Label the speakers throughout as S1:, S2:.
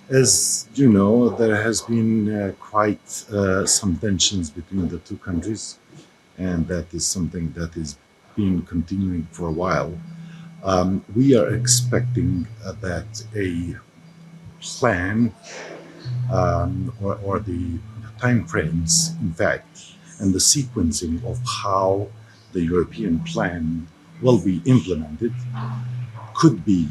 S1: As you know, there has been quite some tensions between the two countries, and that is something that is been continuing for a while. We are expecting that a plan or the time frames, in fact, and the sequencing of how the European plan will be implemented could be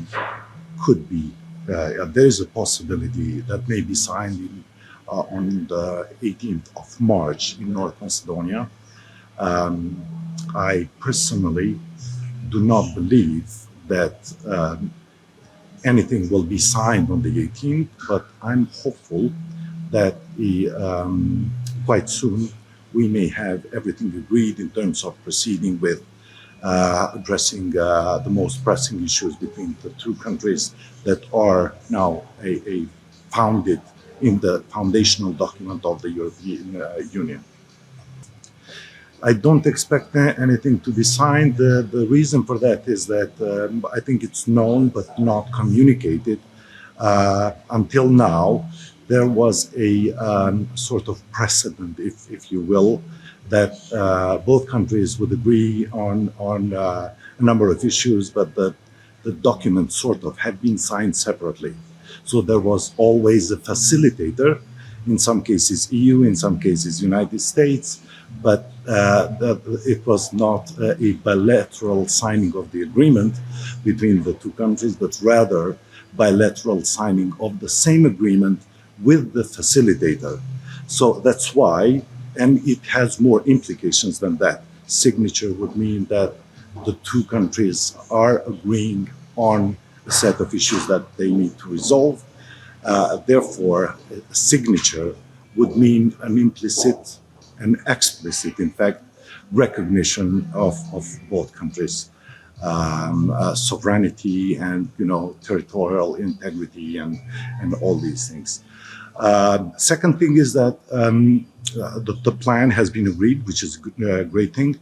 S1: there is a possibility that may be signed on the 18th of March in North Macedonia. I personally do not believe that anything will be signed on the 18th, but I'm hopeful that quite soon we may have everything agreed in terms of proceeding with addressing the most pressing issues between the two countries that are now founded in the foundational document of the European Union. I don't expect anything to be signed. The reason for that is that I think it's known but not communicated. Until now, there was a sort of precedent, if you will, that both countries would agree on a number of issues, but the documents sort of had been signed separately. So there was always a facilitator, in some cases EU, in some cases United States, but it was not a bilateral signing of the agreement between the two countries, but rather bilateral signing of the same agreement with the facilitator. So that's why, and it has more implications than that. Signature would mean that the two countries are agreeing on a set of issues that they need to resolve. Therefore, a signature would mean an implicit and explicit, in fact, recognition of both countries' sovereignty and territorial integrity and all these things. Second thing is that the plan has been agreed, which is a great thing,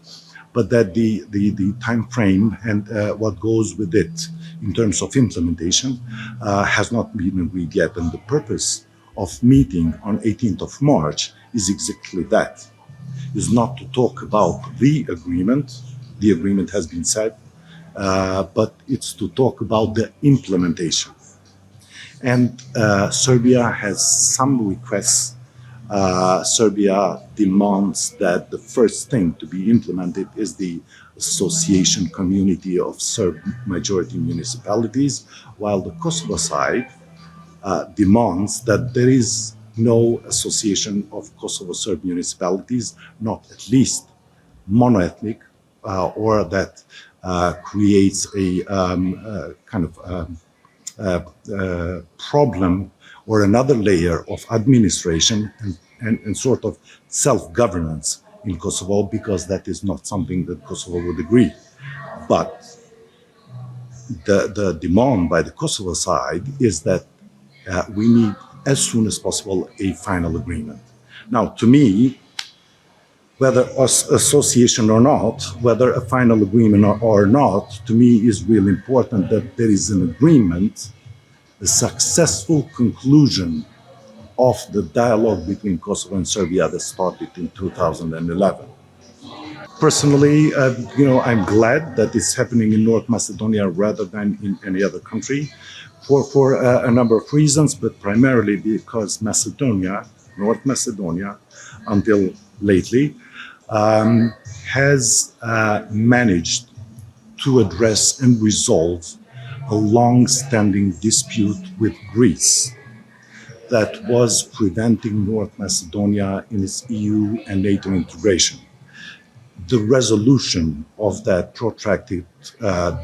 S1: but that the time frame and what goes with it in terms of implementation has not been agreed yet. And the purpose of meeting on 18th of March is exactly that, is not to talk about the agreement has been said, but it's to talk about the implementation. And Serbia has some requests. Serbia demands that the first thing to be implemented is the association community of Serb majority municipalities, while the Kosovo side demands that there is no association of Kosovo Serb municipalities, not at least monoethnic, or that creates a kind of problem or another layer of administration and sort of self-governance in Kosovo, because that is not something that Kosovo would agree. But the demand by the Kosovo side is that we need, as soon as possible, a final agreement. Now, to me, whether association or not, whether a final agreement or not, to me is really important that there is an agreement, a successful conclusion of the dialogue between Kosovo and Serbia that started in 2011. Personally, I'm glad that it's happening in North Macedonia rather than in any other country for a number of reasons, but primarily because North Macedonia, until lately, has managed to address and resolve a long-standing dispute with Greece that was preventing North Macedonia in its EU and NATO integration. The resolution of that protracted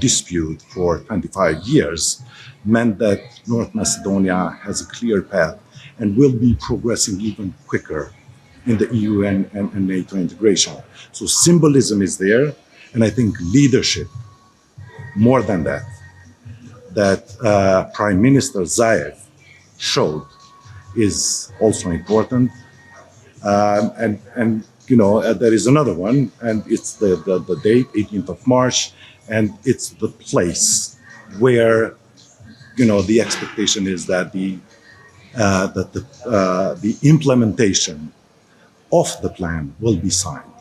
S1: dispute for 25 years meant that North Macedonia has a clear path and will be progressing even quicker in the EU and NATO integration. So symbolism is there, and I think leadership, more than that Prime Minister Zaev showed is also important. And there is another one, and it's the date, 18th of March, and it's the place where, the expectation is that the that the implementation of the plan will be signed.